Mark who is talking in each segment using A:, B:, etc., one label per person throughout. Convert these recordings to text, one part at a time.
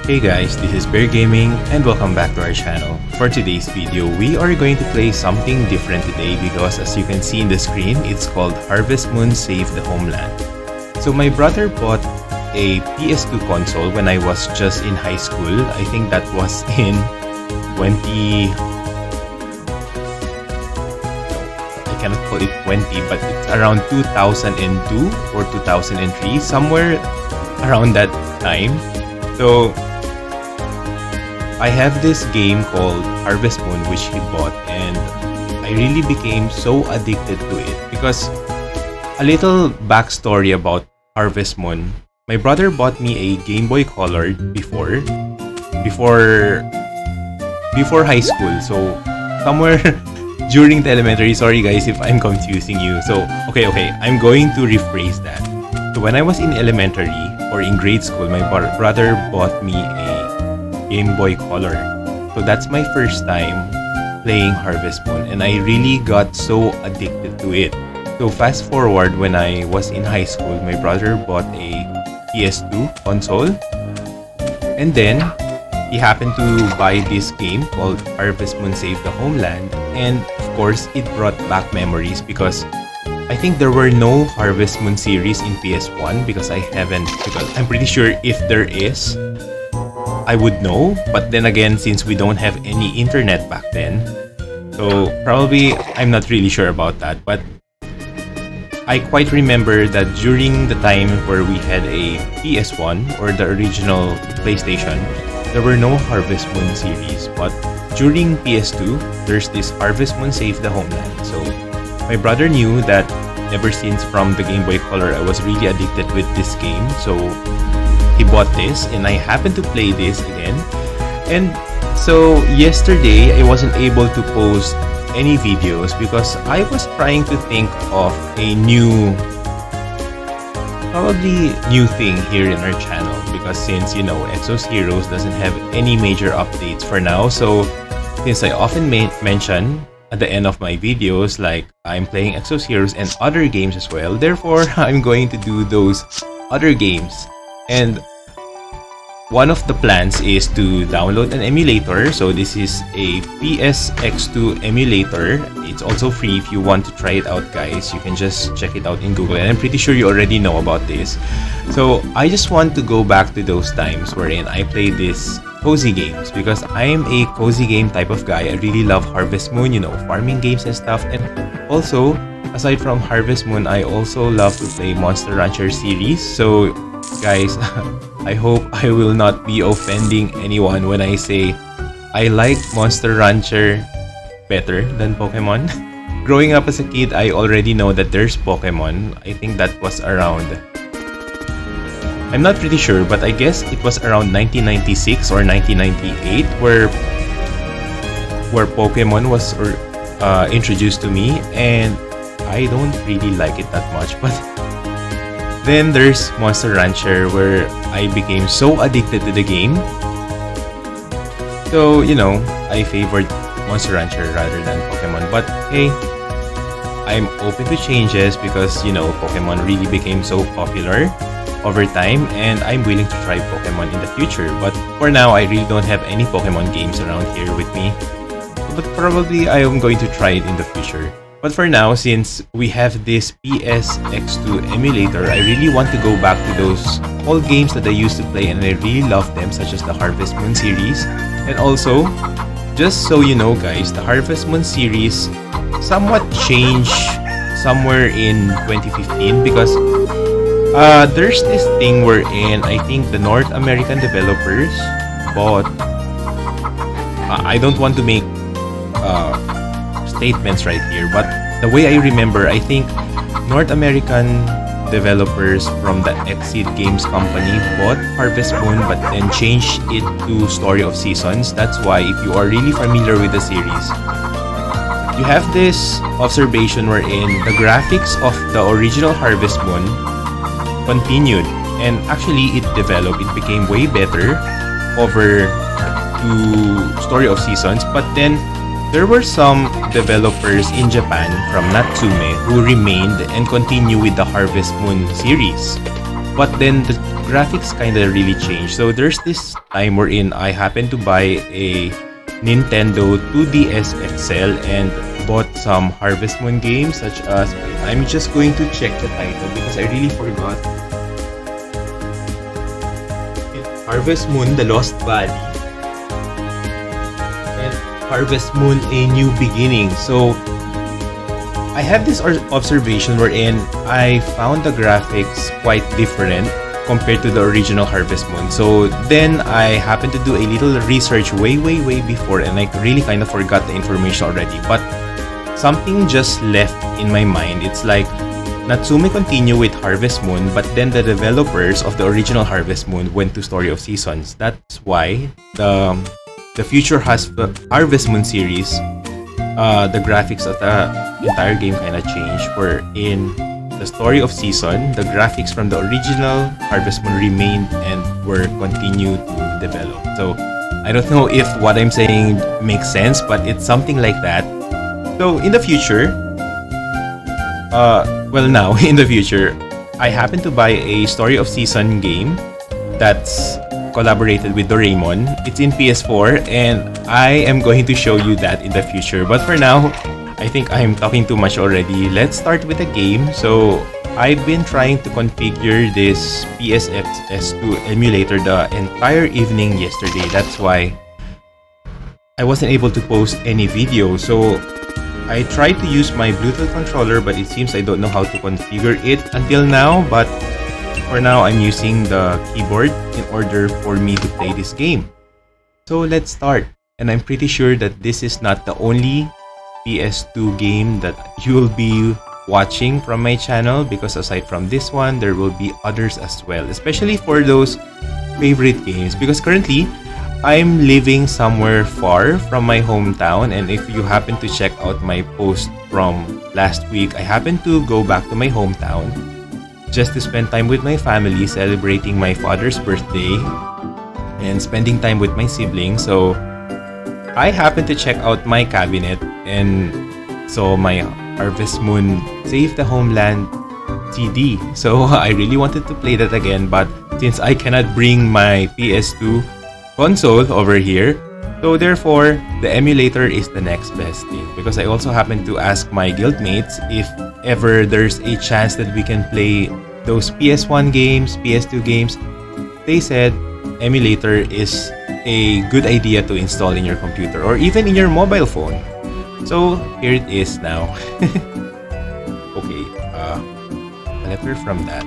A: Hey guys, this is Bear Gaming and welcome back to our channel. For today's video, we are going to play something different today because as you can see in the screen, it's called Harvest Moon Save the Homeland. So my brother bought a PS2 console when I was just in high school. I think that was in 20... I cannot call it 20, but it's around 2002 or 2003, somewhere around that time. So I have this game called Harvest Moon which he bought, and I really became so addicted to it because a little backstory about Harvest Moon. My brother bought me a Game Boy Color before high school, so somewhere during the elementary. Sorry guys if I'm confusing you. So okay, I'm going to rephrase that. So when I was in elementary or in grade school, my brother bought me a Game Boy Color. So that's my first time playing Harvest Moon, and I really got so addicted to it. So fast forward, when I was in high school, my brother bought a PS2 console, and then he happened to buy this game called Harvest Moon Save the Homeland, and of course it brought back memories because I think there were no Harvest Moon series in PS1 because I'm pretty sure if there is, I would know, but then again, since we don't have any internet back then, so probably I'm not really sure about that. But I quite remember that during the time where we had a PS1 or the original PlayStation, there were no Harvest Moon series, but during PS2, there's this Harvest Moon Save the Homeland. So my brother knew that ever since from the Game Boy Color, I was really addicted with this game. So he bought this, and I happened to play this again. And so yesterday, I wasn't able to post any videos because I was trying to think of a probably new thing here in our channel, because since Exos Heroes doesn't have any major updates for now, so since I often mention at the end of my videos like I'm playing Exos Heroes and other games as well, therefore I'm going to do those other games. And one of the plans is to download an emulator. So this is a PSX2 emulator. It's also free if you want to try it out, guys. You can just check it out in Google, and I'm pretty sure you already know about this. So I just want to go back to those times wherein I played these cozy games because I'm a cozy game type of guy. I really love Harvest Moon, farming games and stuff. And also, aside from Harvest Moon, I also love to play Monster Rancher series. So guys, I hope I will not be offending anyone when I say I like Monster Rancher better than Pokemon. Growing up as a kid, I already know that there's Pokemon. I think that was around, I'm not pretty sure, but I guess it was around 1996 or 1998 where Pokemon was introduced to me, and I don't really like it that much. But then there's Monster Rancher where I became so addicted to the game. So, I favored Monster Rancher rather than Pokemon. But hey, I'm open to changes because, Pokemon really became so popular over time, and I'm willing to try Pokemon in the future. But for now, I really don't have any Pokemon games around here with me. But probably I am going to try it in the future. But for now, since we have this PSX2 emulator, I really want to go back to those old games that I used to play, and I really love them, such as the Harvest Moon series. And also, just so you know guys, the Harvest Moon series somewhat changed somewhere in 2015 because there's this thing wherein I think the North American developers bought... I don't want to make statements right here, but the way I remember, I think North American developers from the Exit Games company bought Harvest Moon but then changed it to Story of Seasons. That's why if you are really familiar with the series, you have this observation wherein the graphics of the original Harvest Moon continued, and actually it developed, it became way better over to Story of Seasons. But then there were some developers in Japan from Natsume who remained and continued with the Harvest Moon series. But then graphics kind of really changed. So there's this time wherein I happened to buy a Nintendo 2DS XL and bought some Harvest Moon games such as, I'm just going to check the title because I really forgot. Harvest Moon: The Lost Valley and Harvest Moon: A New Beginning. So I have this observation wherein I found the graphics quite different compared to the original Harvest Moon. So then I happened to do a little research way before, and I really kind of forgot the information already. But something just left in my mind. It's like Natsume continued with Harvest Moon, but then the developers of the original Harvest Moon went to Story of Seasons. That's why the future Harvest Moon series, the graphics of the entire game kind of changed. Where in the Story of Season, the graphics from the original Harvest Moon remained and were continued to develop. So I don't know if what I'm saying makes sense, but it's something like that. So in the future, now in the future, I happen to buy a Story of Season game that's collaborated with Doraemon. It's in PS4 and I am going to show you that in the future. But for now, I think I'm talking too much already. Let's start with the game. So I've been trying to configure this PSX S2 emulator the entire evening yesterday. That's why I wasn't able to post any video. So I tried to use my Bluetooth controller, but it seems I don't know how to configure it until now. But for now, I'm using the keyboard in order for me to play this game. So let's start. And I'm pretty sure that this is not the only PS2 game that you will be watching from my channel, because aside from this one, there will be others as well, especially for those favorite games. Because currently, I'm living somewhere far from my hometown, and if you happen to check out my post from last week, I happened to go back to my hometown just to spend time with my family, celebrating my father's birthday and spending time with my siblings. So I happened to check out my cabinet and saw my Harvest Moon Save the Homeland CD. So I really wanted to play that again, but since I cannot bring my PS2 console over here, so therefore the emulator is the next best thing. Because I also happened to ask my guildmates if ever there's a chance that we can play those PS1 games, PS2 games. They said emulator is a good idea to install in your computer or even in your mobile phone. So here it is now. Okay, a letter from that.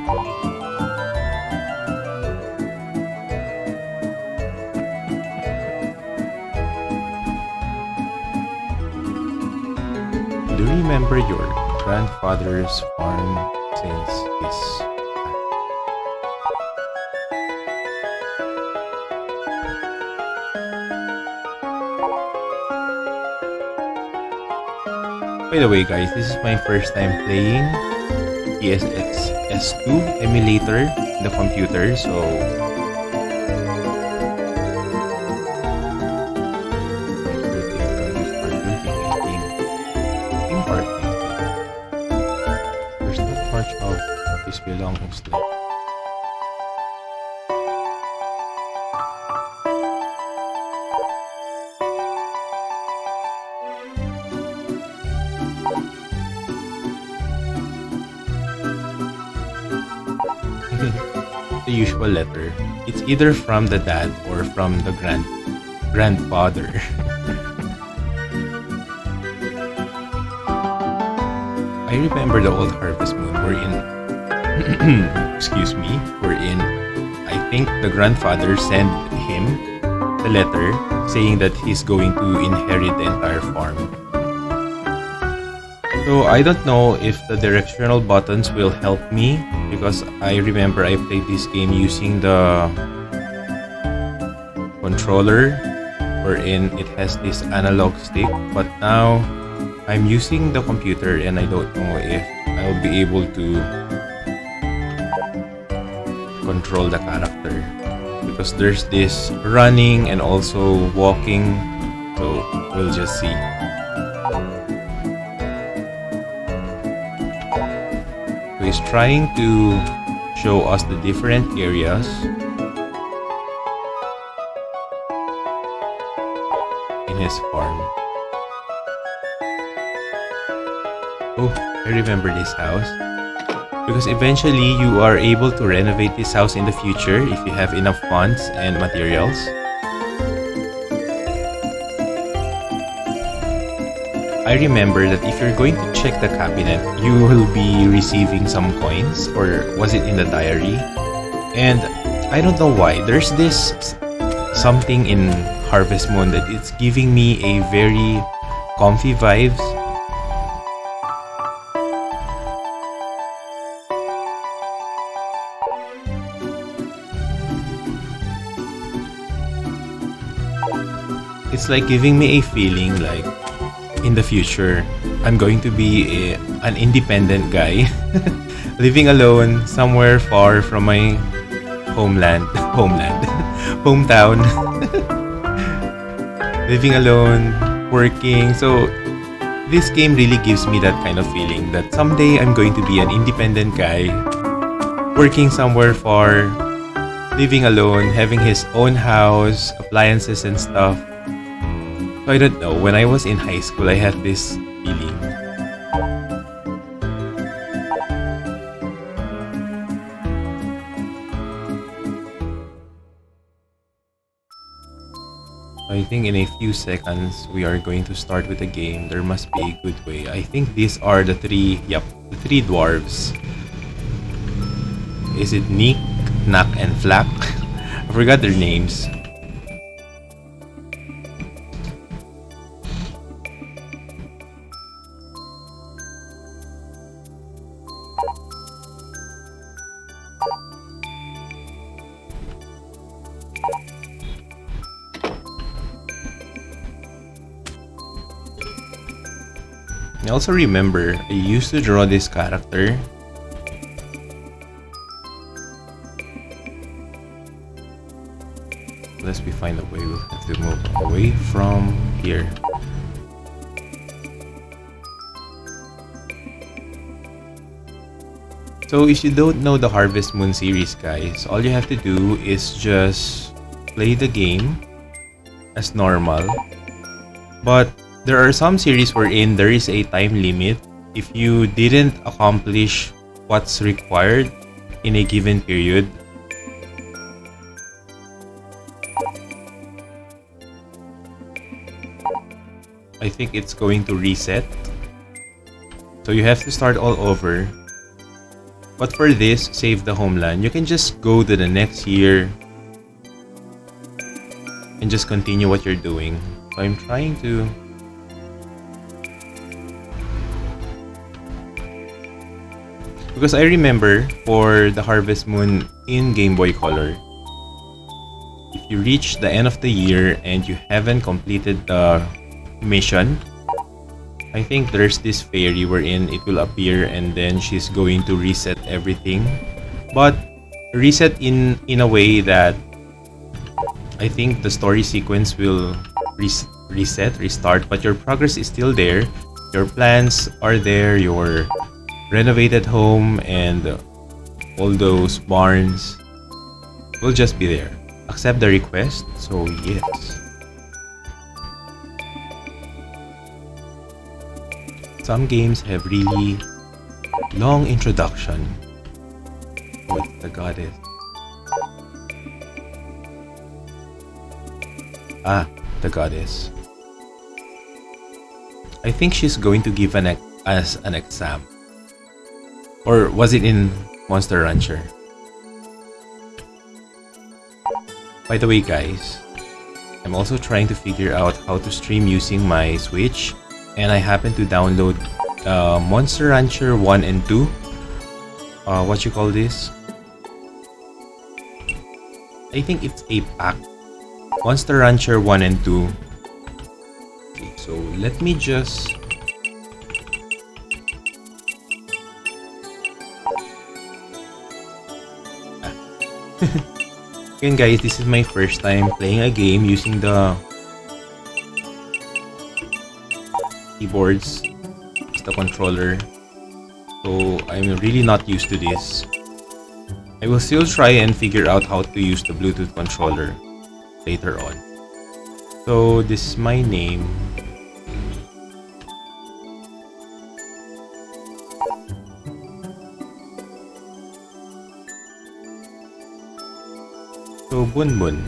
A: Do you remember your grandfather's farm since his... By the way guys, this is my first time playing PSX S2 emulator in the computer, so there's not much of his belongings left. The usual letter. It's either from the dad or from the grandfather. I remember the old Harvest Moon wherein excuse me, wherein I think the grandfather sent him the letter saying that he's going to inherit the entire farm. So I don't know if the directional buttons will help me, because I remember I played this game using the controller wherein it has this analog stick, but now I'm using the computer and I don't know if I'll be able to control the character, because there's this running and also walking, so we'll just see. He's trying to show us the different areas in his farm. Oh, I remember this house. Because eventually you are able to renovate this house in the future if you have enough funds and materials. I remember that if you're going to check the cabinet, you will be receiving some coins, or was it in the diary? And I don't know why, there's this something in Harvest Moon that it's giving me a very comfy vibes. It's like giving me a feeling like in the future I'm going to be an independent guy living alone somewhere far from my hometown. Living alone, working. So this game really gives me that kind of feeling that someday I'm going to be an independent guy working somewhere far, living alone, having his own house, appliances and stuff. So I don't know, when I was in high school, I had this feeling. I think in a few seconds, we are going to start with the game. There must be a good way. I think these are the three dwarves. Is it Nick, Knack, and Flack? I forgot their names. I also remember I used to draw this character. Unless we find a way, we'll have to move away from here. So if you don't know the Harvest Moon series, guys, all you have to do is just play the game as normal. But there are some series wherein there is a time limit. If you didn't accomplish what's required in a given period, I think it's going to reset. So you have to start all over. But for this, save the homeland, you can just go to the next year and just continue what you're doing. So I'm trying to... Because I remember for the Harvest Moon in Game Boy Color, if you reach the end of the year and you haven't completed the mission, I think there's this fairy wherein it will appear and then she's going to reset everything. But reset in a way that I think the story sequence will restart, but your progress is still there. Your plans are there, your renovated home and all those barns will just be there. Accept the request, so yes. Some games have really long introduction with the goddess. The goddess. I think she's going to give us an exam. Or was it in Monster Rancher? By the way, guys, I'm also trying to figure out how to stream using my Switch, and I happen to download Monster Rancher 1 and 2. What you call this? I think it's a pack. Monster Rancher 1 and 2. Okay, so let me just... Again, guys, this is my first time playing a game using the keyboards, the controller, so I'm really not used to this. I will still try and figure out how to use the Bluetooth controller later on. So this is my name. So Bunbun,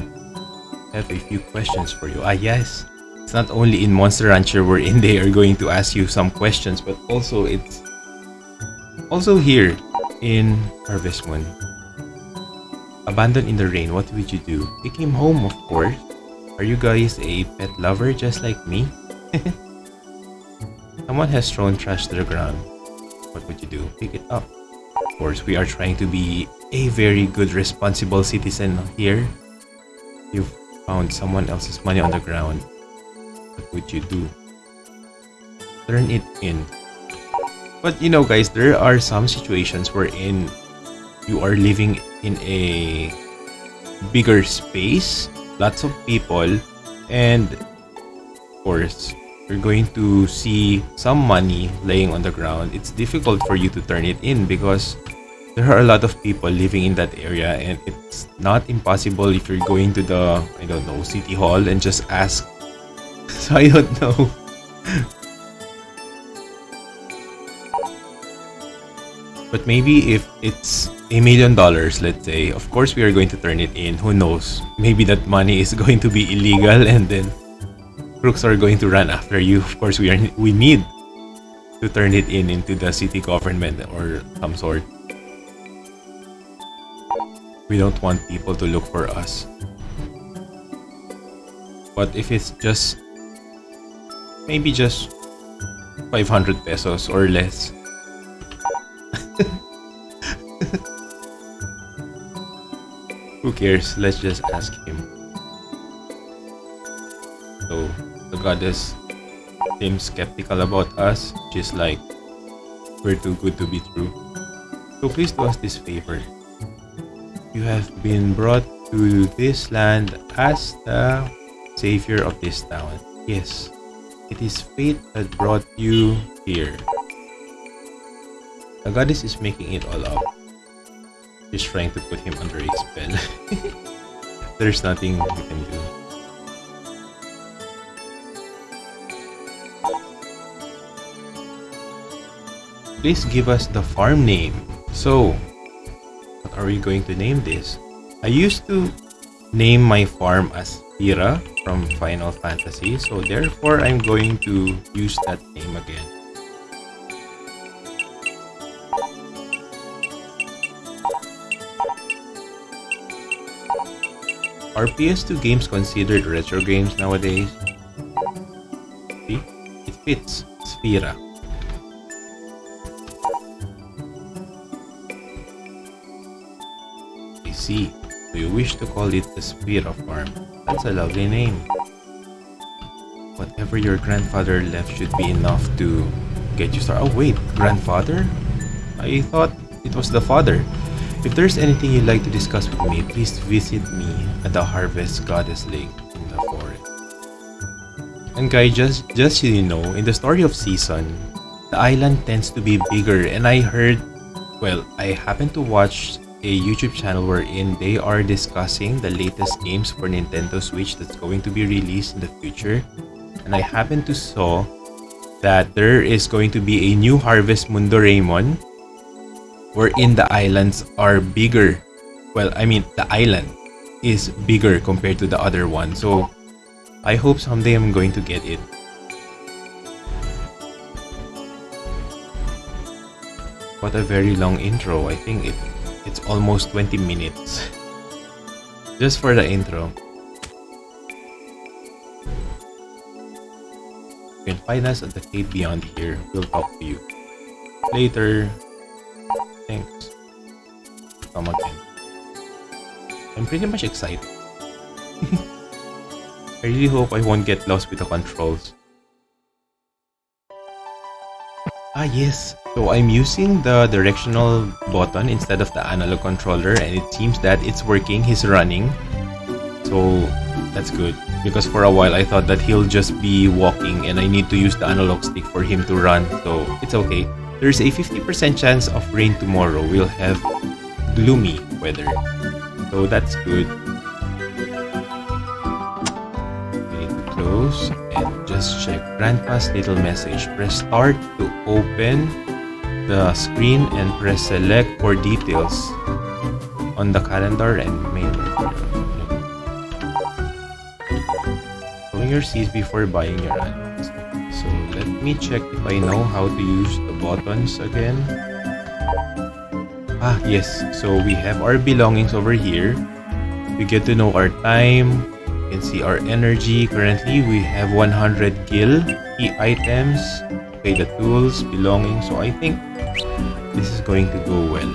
A: I have a few questions for you. Yes, it's not only in Monster Rancher wherein they are going to ask you some questions, but also it's also here in Harvest Moon. Abandoned in the rain, what would you do? Take him home, of course. Are you guys a pet lover just like me? Someone has thrown trash to the ground. What would you do? Pick it up. Of course, we are trying to be a very good, responsible citizen here. You've found someone else's money on the ground. What would you do? Turn it in. But you know, guys, there are some situations wherein you are living in a bigger space, lots of people, and of course, you're going to see some money laying on the ground. It's difficult for you to turn it in because there are a lot of people living in that area, and it's not impossible if you're going to the, I don't know, city hall and just ask. So I don't know. But maybe if it's $1 million, let's say, of course we are going to turn it in. Who knows? Maybe that money is going to be illegal and then crooks are going to run after you. Of course, we need to turn it into the city government or some sort. We don't want people to look for us. But if it's just maybe just 500 pesos or less. Who cares? Let's just ask him. So the goddess seems skeptical about us. She's like, we're too good to be true. So please do us this favor. You have been brought to this land as the savior of this town. Yes, it is fate that brought you here. The goddess is making it all up. She's trying to put him under a spell. There's nothing you can do. Please give us the farm name. So, what are we going to name this? I used to name my farm as Pira from Final Fantasy, so therefore I'm going to use that name again. Are PS2 games considered retro games nowadays? See? It fits. Sphera. I see. Do you wish to call it the Sphera Farm? That's a lovely name. Whatever your grandfather left should be enough to get you started. Oh wait, grandfather? I thought it was the father. If there's anything you'd like to discuss with me, please visit me at the Harvest Goddess Lake in the forest. And guys, just so you know, in the story of Season, the island tends to be bigger, and I heard, well, I happened to watch a YouTube channel wherein they are discussing the latest games for Nintendo Switch that's going to be released in the future, and I happened to saw that there is going to be a new Harvest Mundo Raymon wherein the islands are bigger. Well, I mean, the island is bigger compared to the other one. So, I hope someday I'm going to get it. What a very long intro. I think it's almost 20 minutes. Just for the intro. You can find us at the Fate Beyond here. We'll talk to you later. Thanks. Come again. I'm pretty much excited. I really hope I won't get lost with the controls. Yes. So I'm using the directional button instead of the analog controller, and it seems that it's working. He's running. So that's good. Because for a while I thought that he'll just be walking and I need to use the analog stick for him to run. So it's okay. There's a 50% chance of rain tomorrow. We'll have gloomy weather. So that's good. We need to close and just check Grandpa's little message. Press start to open the screen and press select for details on the calendar and mail. Showing your seeds before buying your animals. So let me check if I know how to use the buttons again. Ah, yes. So we have our belongings over here. We get to know our time. You can see our energy. Currently, we have 100 gil. Key items. Okay, the tools, belongings. So I think this is going to go well.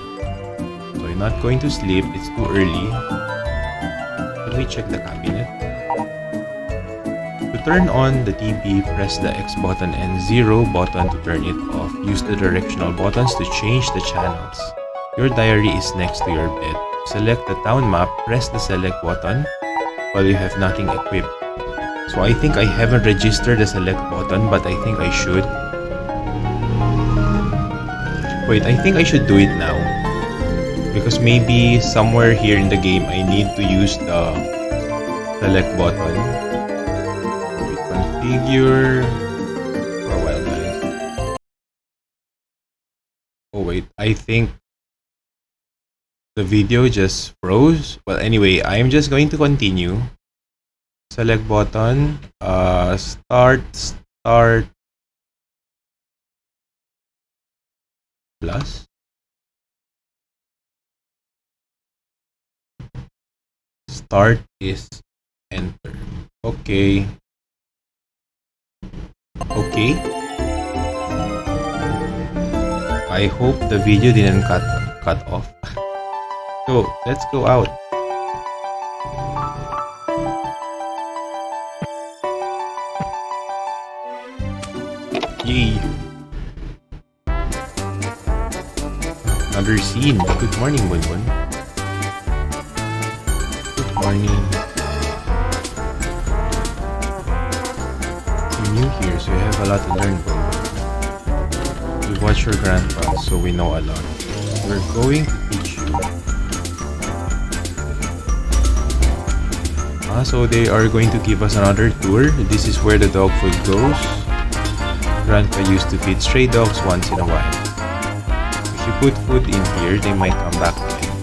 A: So I'm not going to sleep. It's too early. Can we check the cabinet? To turn on the TV, press the X button and 0 button to turn it off. Use the directional buttons to change the channels. Your diary is next to your bed. Select the town map, press the select button while you have nothing equipped. So I think I haven't registered the select button, but I think I should. Wait, I think I should do it now. Because maybe somewhere here in the game I need to use the select button. We configure for a while, guys. Oh wait, I think the video just froze. Well, anyway, I'm just going to continue. Select button. Start plus. Start is enter. Okay. Okay. I hope the video didn't cut off. So let's go out. Yay! Another scene. Good morning, Bunbun. Good morning. You're new here, so you have a lot to learn, Bunbun. We watch your grandpa, so we know a lot. We're going to teach you. So they are going to give us another tour. This is where the dog food goes. Grandpa used to feed stray dogs once in a while. If you put food in here, they might come back again.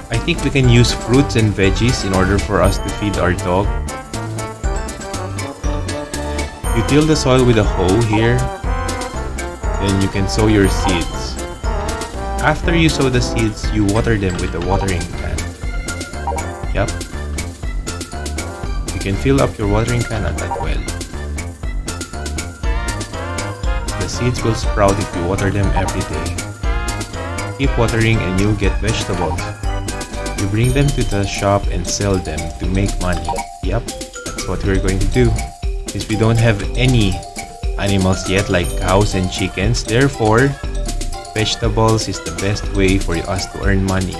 A: I think we can use fruits and veggies in order for us to feed our dog. You till the soil with a hoe here. Then you can sow your seeds. After you sow the seeds, you water them with a watering can. Yep. You can fill up your watering can at that well. The seeds will sprout if you water them every day. Keep watering and you'll get vegetables. You bring them to the shop and sell them to make money. Yep, that's what we're going to do. Since we don't have any animals yet like cows and chickens, therefore, vegetables is the best way for us to earn money.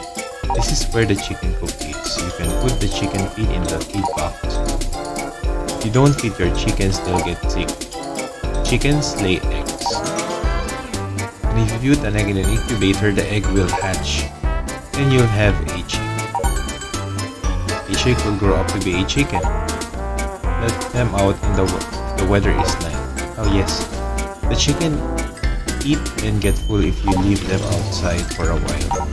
A: This is where the chicken coop is. You can put the chicken feed in the feed box. If you don't feed your chickens, they'll get sick. Chickens lay eggs. And if you put an egg in an incubator, the egg will hatch. Then you'll have a chick. A chick will grow up to be a chicken. Let them out in the weather is nice. Oh yes, the chicken eat and get full if you leave them outside for a while.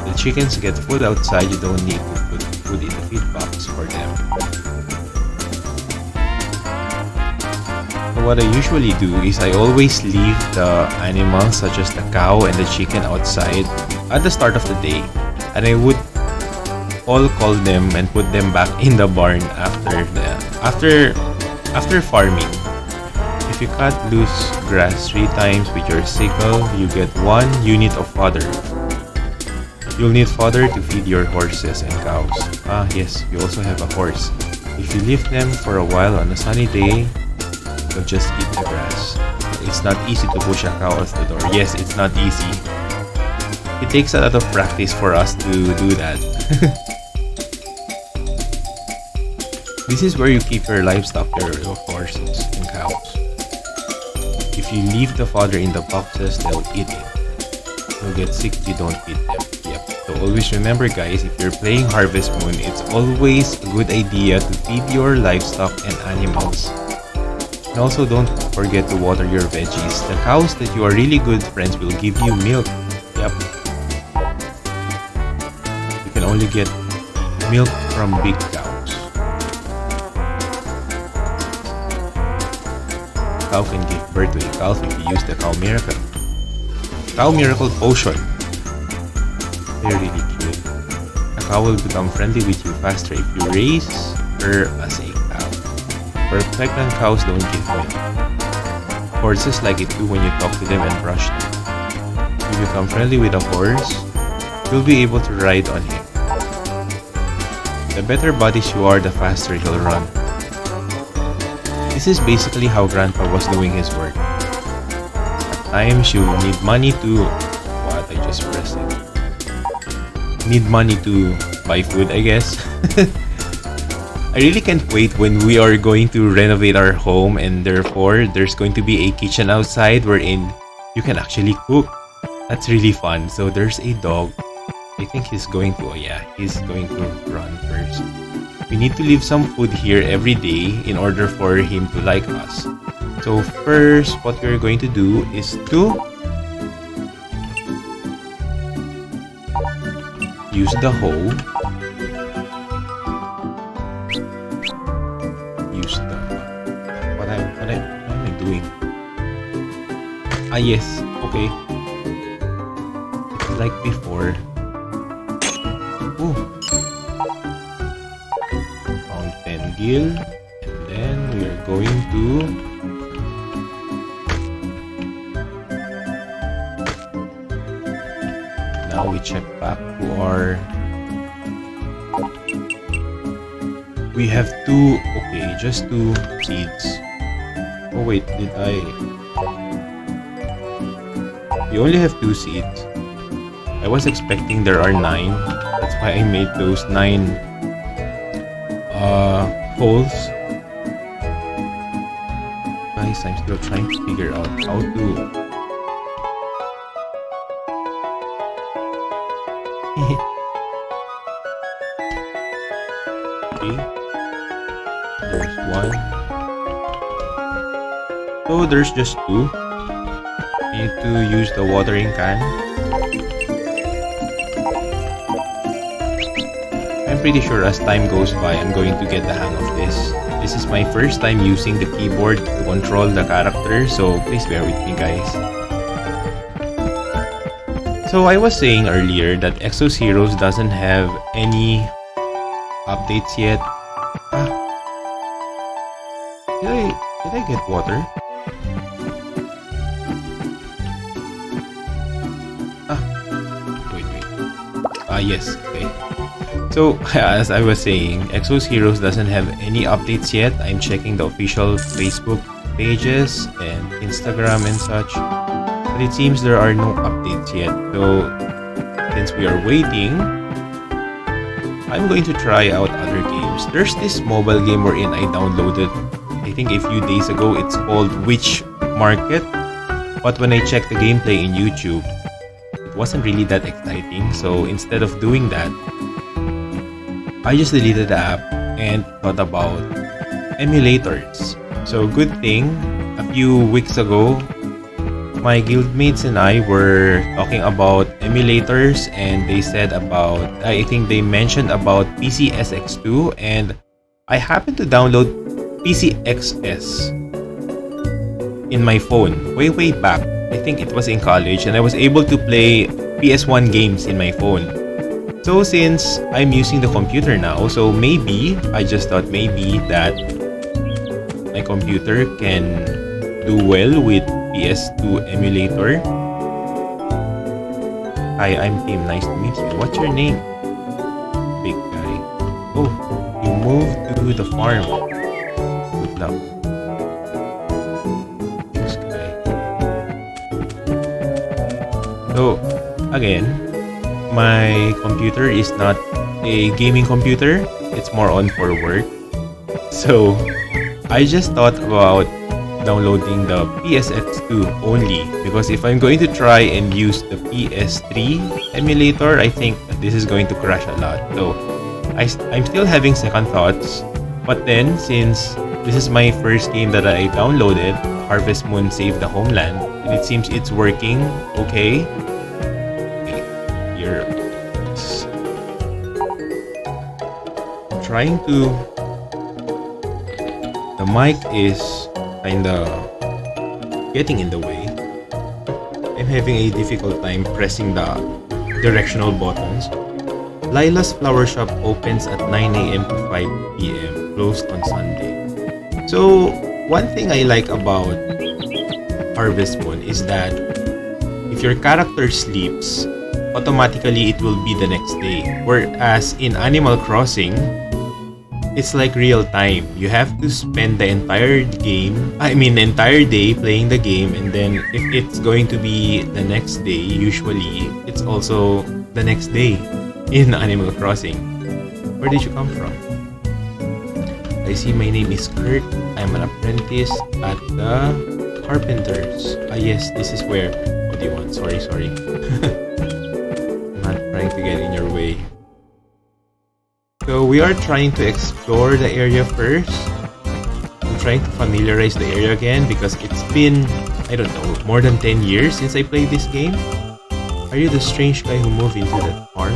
A: The chickens get food outside, you don't need to put food in the feed box for them. So what I usually do is I always leave the animals such as the cow and the chicken outside at the start of the day, and I would all call them and put them back in the barn after farming. If you cut loose grass 3 times with your sickle, you get 1 unit of fodder. You'll need fodder to feed your horses and cows. Ah yes, you also have a horse. If you leave them for a while on a sunny day, they'll just eat the grass. It's not easy to push a cow out the door. Yes, it's not easy. It takes a lot of practice for us to do that. This is where you keep your livestock, your horses and cows. If you leave the fodder in the boxes, they'll eat it. They'll get sick if you don't feed them. always remember guys, if you're playing Harvest Moon, it's always a good idea to feed your livestock and animals. And also don't forget to water your veggies. The cows that you are really good friends will give you milk. Yep. You can only get milk from big cows. Cow can give birth to a calf if you use the cow miracle. Cow miracle potion. They're really cute. A cow will become friendly with you faster if you raise her as a cow. For pregnant cows don't give milk. Horses like it too when you talk to them and brush them. If you become friendly with a horse, you'll be able to ride on him. The better bodies you are, the faster he'll run. This is basically how Grandpa was doing his work. At times, you need money to... What? I just pressed it. Need money to buy food, I guess. I really can't wait when we are going to renovate our home, and therefore, there's going to be a kitchen outside wherein you can actually cook. That's really fun. So there's a dog. I think he's going to... Oh yeah, he's going to run first. We need to leave some food here every day in order for him to like us. So first, what we're going to do is to use the hoe. Use the... What am I doing? Ah yes, okay. It's like before. Ooh. Fountain gill, and then we are going to now we check back to our... We have two, okay, just 2 seeds. Oh wait, did I... We only have 2 seeds. I was expecting there are 9. That's why I made those 9 holes. Guys, I'm still trying to figure out how to... Okay. There's 1. So there's just 2. Need to use the watering can. I'm pretty sure as time goes by, I'm going to get the hang of this. This is my first time using the keyboard to control the character, so please bear with me guys. So I was saying earlier that Exos Heroes doesn't have any updates yet. Did I get water? Wait. Yes, okay. So, as I was saying, Exos Heroes doesn't have any updates yet. I'm checking the official Facebook pages and Instagram and such, but it seems there are no updates yet. So, since we are waiting, I'm going to try out other games. There's this mobile game wherein I downloaded, I think a few days ago. It's called Witch Market, but when I checked the gameplay in YouTube, it wasn't really that exciting. So instead of doing that, I just deleted the app and thought about emulators. So good thing, a few weeks ago, my guildmates and I were talking about emulators, and they said about, I think they mentioned about PCSX2, and I happened to download PCXS in my phone way back. I think it was in college, and I was able to play PS1 games in my phone. So since I'm using the computer now, so maybe, I just thought maybe that my computer can do well with PS2 emulator. Hi, I'm Tim. Nice to meet you. What's your name? Big guy. Oh, you moved to the farm. Good luck. This guy. So, again, my computer is not a gaming computer. It's more on for work. So, I just thought about downloading the PSX2 only, because if I'm going to try and use the PS3 emulator, I think this is going to crash a lot. So I'm still having second thoughts. But then, since this is my first game that I downloaded, Harvest Moon Save the Homeland, and it seems it's working okay. Okay, here. I'm trying to... The mic is kinda getting in the way. I'm having a difficult time pressing the directional buttons. Lila's Flower Shop opens at 9 a.m. to 5 p.m. closed on Sunday. So, one thing I like about Harvest Moon is that if your character sleeps, automatically it will be the next day. Whereas in Animal Crossing, it's like real time. You have to spend the entire day playing the game, and then if it's going to be the next day, usually it's also the next day in Animal Crossing. Where did you come from? I see my name is Kurt. I'm an apprentice at the Carpenters. Ah yes, this is where... What do you want? Sorry. I'm not trying to get in your way. So we are trying to explore the area first. I'm trying to familiarize the area again because it's been, I don't know, more than 10 years since I played this game. Are you the strange guy who moved into that farm?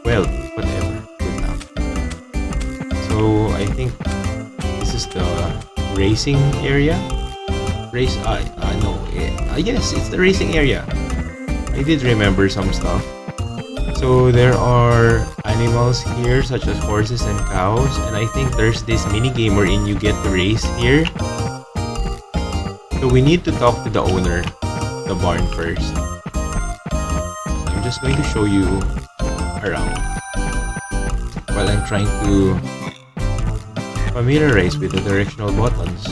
A: Well, whatever. Good luck. So I think this is the racing area. Yes, it's the racing area. I did remember some stuff. So there are animals here such as horses and cows, and I think there's this mini game wherein you get to race here. So we need to talk to the owner, the barn first. I'm just going to show you around while I'm trying to familiarize with the directional buttons.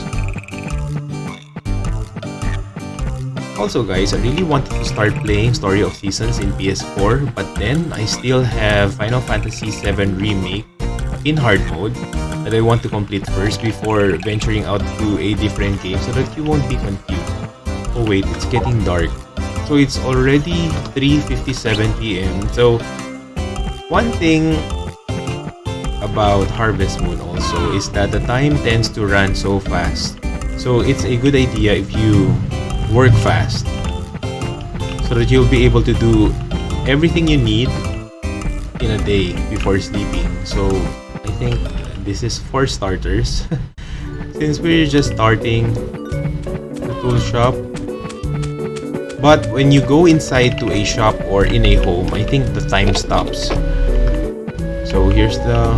A: Also guys, I really wanted to start playing Story of Seasons in PS4, but then I still have Final Fantasy VII Remake in hard mode that I want to complete first before venturing out to a different game so that you won't be confused. Oh wait, it's getting dark. So it's already 3:57 p.m. So one thing about Harvest Moon also is that the time tends to run so fast. So it's a good idea if you work fast so that you'll be able to do everything you need in a day before sleeping. So I think this is for starters. Since we're just starting the tool shop. But when you go inside to a shop or in a home, I think the time stops. So here's the...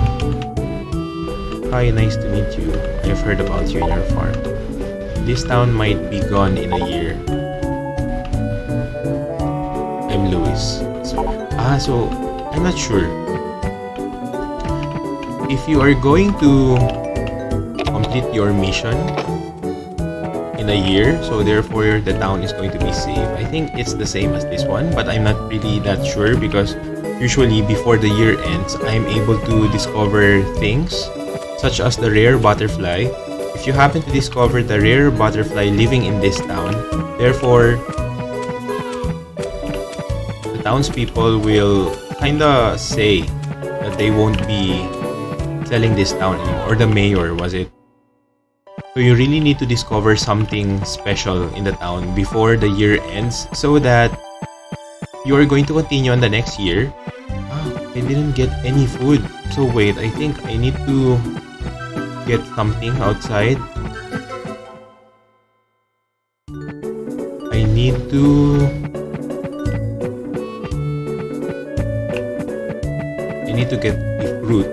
A: Hi, nice to meet you. I've heard about you and your farm. This town might be gone in a year. I'm Louis. So I'm not sure. If you are going to complete your mission in a year, so therefore the town is going to be safe. I think it's the same as this one, but I'm not really that sure because usually before the year ends, I'm able to discover things such as the rare butterfly. If you happen to discover the rare butterfly living in this town, therefore the townspeople will kinda say that they won't be selling this town anymore, or the mayor, was it? So you really need to discover something special in the town before the year ends so that you are going to continue on the next year. I didn't get any food. So wait, I think I need to get something outside. I need to get the fruit.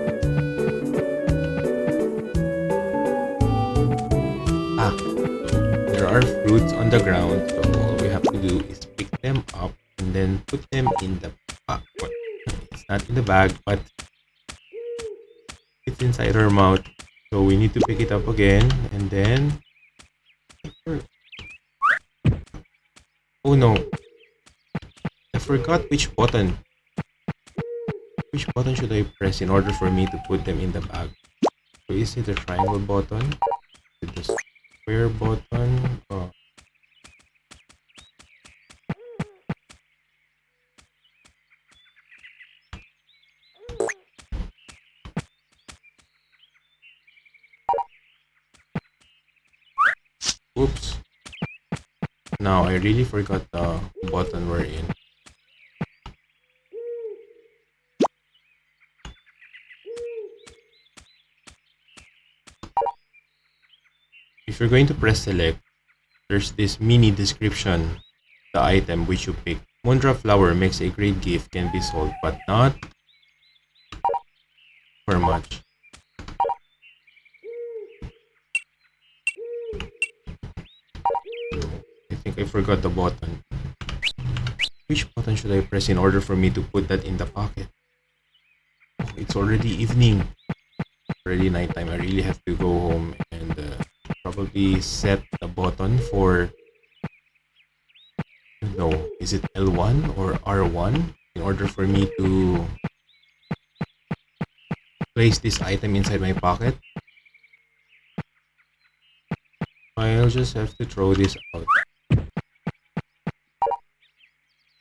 A: There are fruits on the ground, so all we have to do is pick them up and then put them in the bag. It's not in the bag, but it's inside our mouth. So we need to pick it up again, and then... Oh no! I forgot which button. Which button should I press in order for me to put them in the bag? So is it the triangle button? Is it the square button? Oh. Oops. Now I really forgot the button we're in. If you're going to press select, there's this mini description, the item which you pick. Moondrop flower makes a great gift, can be sold, but not for much. I think I forgot the button. Which button should I press in order for me to put that in the pocket? Oh, it's already evening. Already nighttime. I really have to go home and probably set the button for, no, is it L1 or R1 in order for me to place this item inside my pocket. I'll just have to throw this out.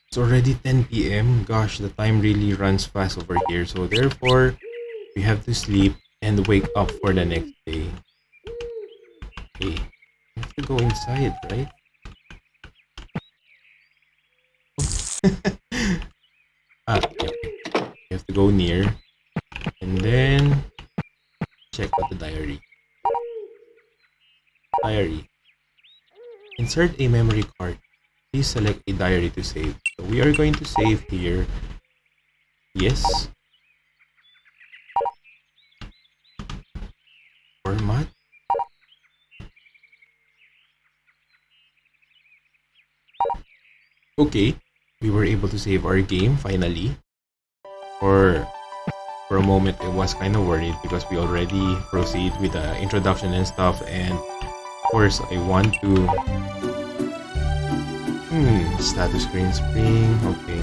A: It's already 10 p.m. Gosh, the time really runs fast over here. So therefore, we have to sleep and wake up for the next day. Okay, I have to go inside, right? Okay. You have to go near and then check out the diary. Diary. Insert a memory card. Please select a diary to save. So we are going to save here. Yes. Format. Okay. We were able to save our game finally. For a moment I was kind of worried because we already proceed with the introduction and stuff, and of course I want to status screen spring. Okay.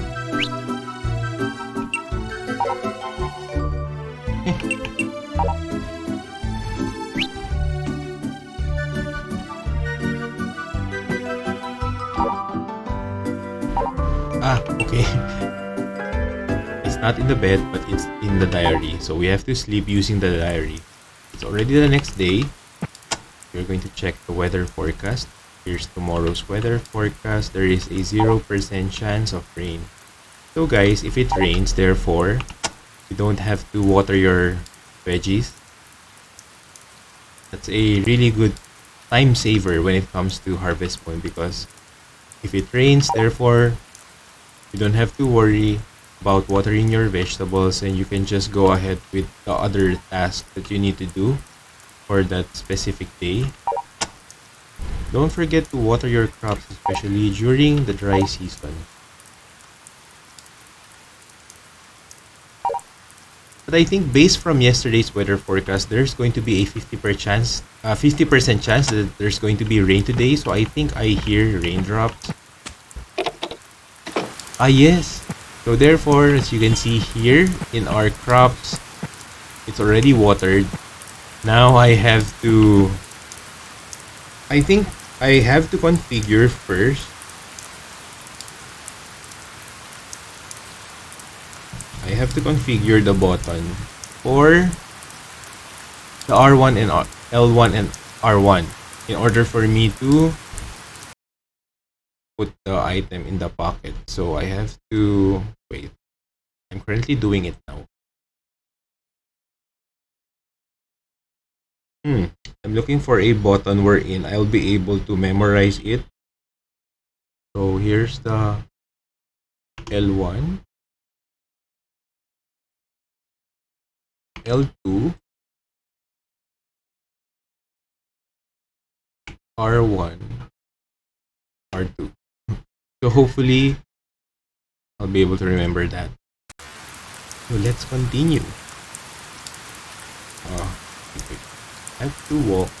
A: Okay. It's not in the bed, but it's in the diary. So we have to sleep using the diary. It's already the next day. We're going to check the weather forecast. Here's tomorrow's weather forecast. There is a 0% chance of rain. So guys, if it rains, therefore, you don't have to water your veggies. That's a really good time saver when it comes to Harvest Moon, because if it rains, therefore, you don't have to worry about watering your vegetables, and you can just go ahead with the other tasks that you need to do for that specific day. Don't forget to water your crops, especially during the dry season. But I think based from yesterday's weather forecast, there's going to be a 50% chance that there's going to be rain today. So I think I hear raindrops. Yes. So therefore, as you can see here in our crops, it's already watered. Now I think I have to configure first. I have to configure the button for the R1 and L1 and R1 in order for me to put the item in the pocket. So I have to wait. I'm currently doing it now. I'm looking for a button wherein I'll be able to memorize it. So here's the L1, L2, R1, R2. So hopefully I'll be able to remember that. So let's continue. I have to walk.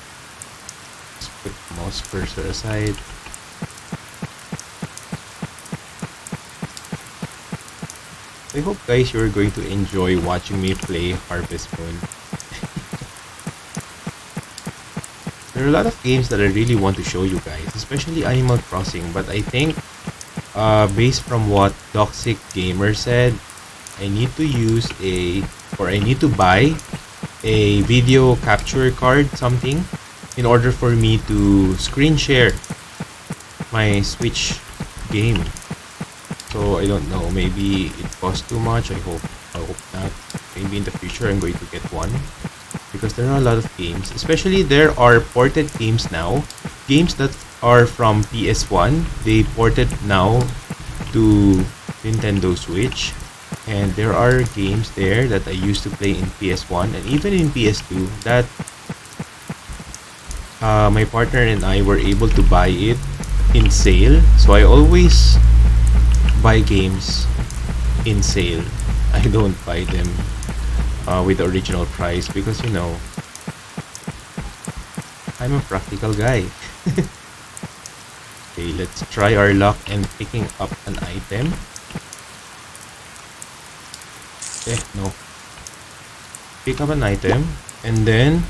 A: Let's put the mouse cursor aside. I hope guys you're going to enjoy watching me play Harvest Moon. There are a lot of games that I really want to show you guys, especially Animal Crossing, but I think based from what Toxic Gamer said, I need to buy a video capture card, something in order for me to screen share my Switch game. So I don't know, maybe it costs too much. I hope not. Maybe in the future I'm going to get one, because there are a lot of games, especially there are ported games now. Games that are from PS1, they ported now to Nintendo Switch. And there are games there that I used to play in PS1 and even in PS2 that my partner and I were able to buy it in sale. So I always buy games in sale. I don't buy them with the original price, because you know, I'm a practical guy. Okay, let's try our luck and picking up an item. No. Pick up an item and then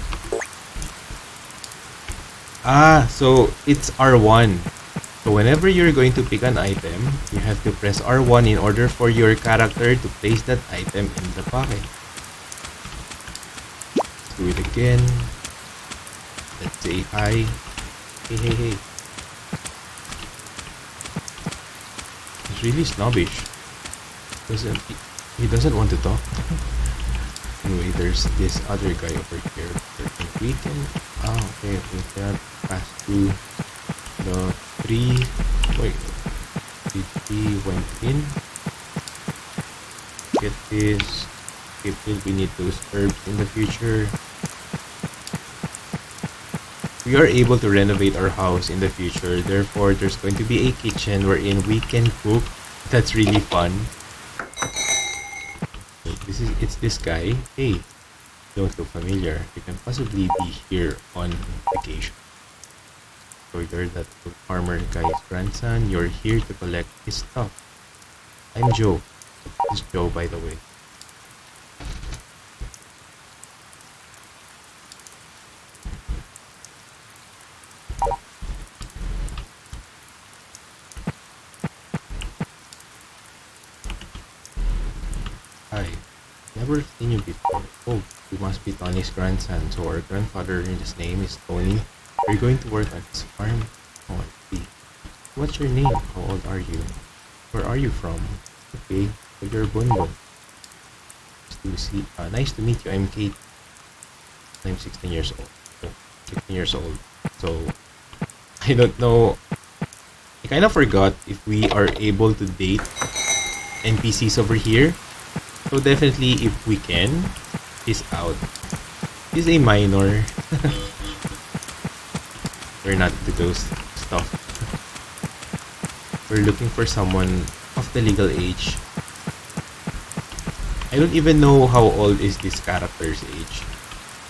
A: so it's R1. So whenever you're going to pick an item, you have to press R1 in order for your character to place that item in the pocket. Let's do it again. Let's say hi. Hey. He's really snobbish. He doesn't want to talk. Anyway, there's this other guy over here. I think we can... okay, we can pass through the tree. Wait, the tree went in. Get this. We need those herbs in the future. We are able to renovate our house in the future. Therefore, there's going to be a kitchen wherein we can cook. That's really fun. It's this guy. Hey, don't look familiar. You can possibly be here on vacation. So you're that farmer guy's grandson. You're here to collect his stuff. I'm Joe. This is Joe, by the way. Hi. Never seen you before. Oh, you must be Tony's grandson. So our grandfather, his name is Tony. Are you going to work on his farm? Oh, I see. What's your name? How old are you? Where are you from? Okay, so you're Bunbun. Nice to meet you. I'm Kate. I'm 16 years old. Oh, 16 years old. So, I don't know. I kind of forgot if we are able to date NPCs over here. So definitely, if we can, he's out. He's a minor. We're not into those stuff. We're looking for someone of the legal age. I don't even know how old is this character's age.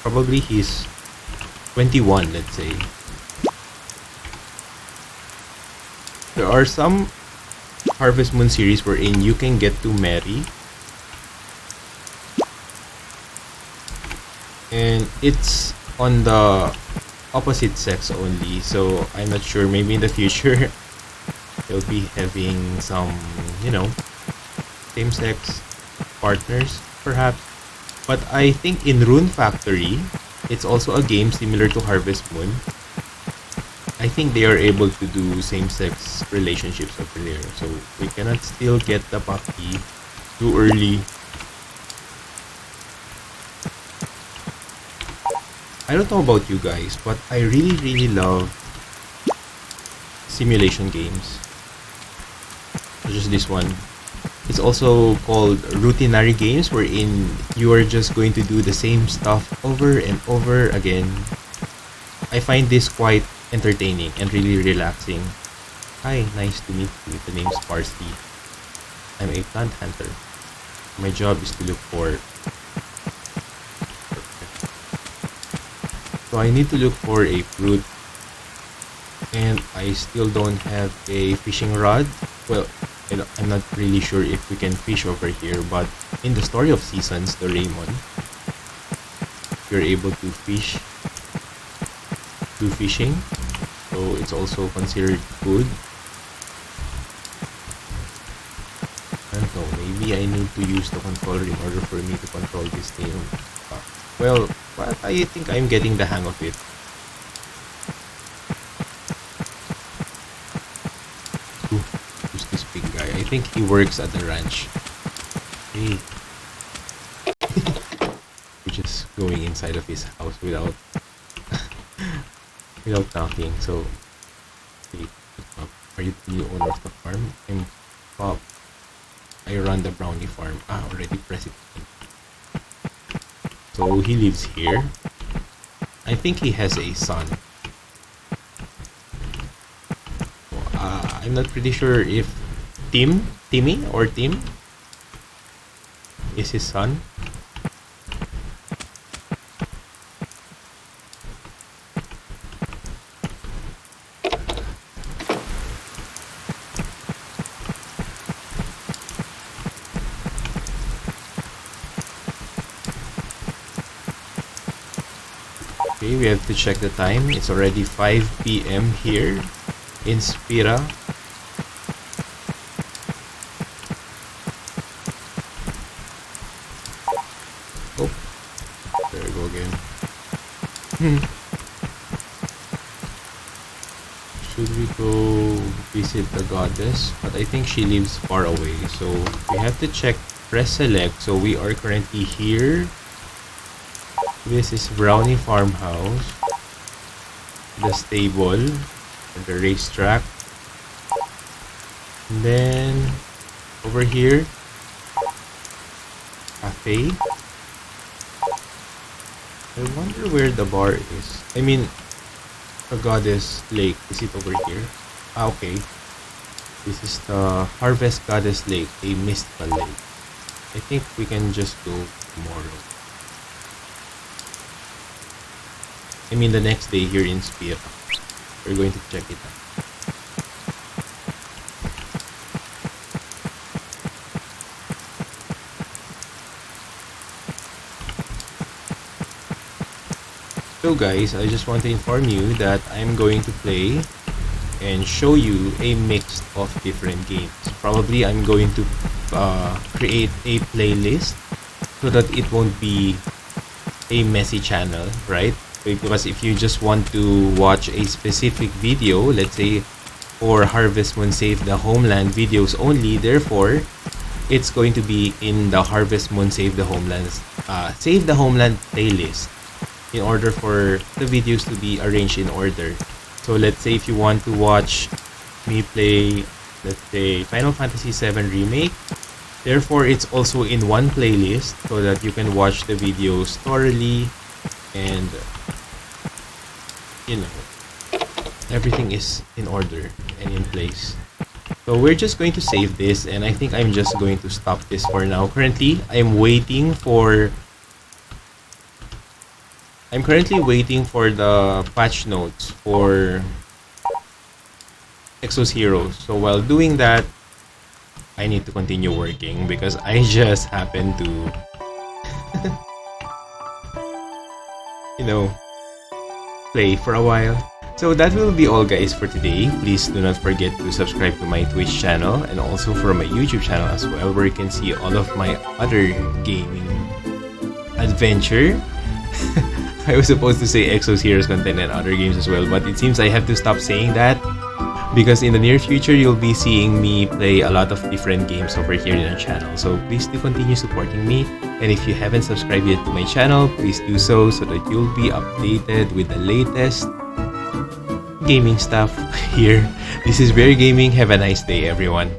A: Probably he's 21, let's say. There are some Harvest Moon series wherein you can get to marry. And it's on the opposite sex only, so I'm not sure. Maybe in the future they'll be having some, you know, same-sex partners, perhaps. But I think in Rune Factory, it's also a game similar to Harvest Moon. I think they are able to do same-sex relationships over there, so we cannot still get the puppy too early. I don't know about you guys, but I really love simulation games. Just this one. It's also called routinary games, wherein you are just going to do the same stuff over and over again. I find this quite entertaining and really relaxing. Hi, nice to meet you. The name's Parsley. I'm a plant hunter. My job is to look for... So I need to look for a fruit, and I still don't have a fishing rod. Well, I'm not really sure if we can fish over here, but in the Story of Seasons, the Raymond, you're able to fish, do fishing, so it's also considered food. I don't know, maybe I need to use the controller in order for me to control this thing. Well, but I think I'm getting the hang of it. think he works at the ranch. Hey. We're just going inside of his house without without knocking. So, hey, are you the new owner of the farm? I'm Bob. I run the brownie farm. Already press it. So he lives here. I think he has a son. I'm not pretty sure if Timmy or Tim is his son. Okay, we have to check the time. It's already 5 p.m. here in Spira. Oh, there we go again. Should we go visit the goddess? But I think she lives far away, so we have to check. Press select. So we are currently here. This is Brownie Farmhouse, the stable, and the racetrack. And then over here, cafe. I wonder where the bar is. I mean, the Goddess Lake. Is it over here? Okay. This is the Harvest Goddess Lake, a mystical lake. I think we can just go tomorrow. I mean the next day here in Spira. We're going to check it out. So guys, I just want to inform you that I'm going to play and show you a mix of different games. Probably I'm going to create a playlist so that it won't be a messy channel, right? Because if you just want to watch a specific video, let's say for Harvest Moon Save the Homeland videos only, therefore it's going to be in the Harvest Moon Save the Homeland playlist in order for the videos to be arranged in order. So let's say if you want to watch me play, let's say, Final Fantasy VII Remake, therefore it's also in one playlist so that you can watch the videos thoroughly and, you know, everything is in order and in place. So we're just going to save this, and I think I'm just going to stop this for now. Currently, I'm currently waiting for the patch notes for Exos Heroes. So while doing that, I need to continue working because I just happen to you know, play for a while. So that will be all guys for today. Please do not forget to subscribe to my Twitch channel and also for my YouTube channel as well, where you can see all of my other gaming adventure. I was supposed to say Exos Heroes content and other games as well, but it seems I have to stop saying that because in the near future you'll be seeing me play a lot of different games over here in our channel. So please do continue supporting me, and if you haven't subscribed yet to my channel, please do so that you'll be updated with the latest gaming stuff here. This is Bear Gaming. Have a nice day everyone.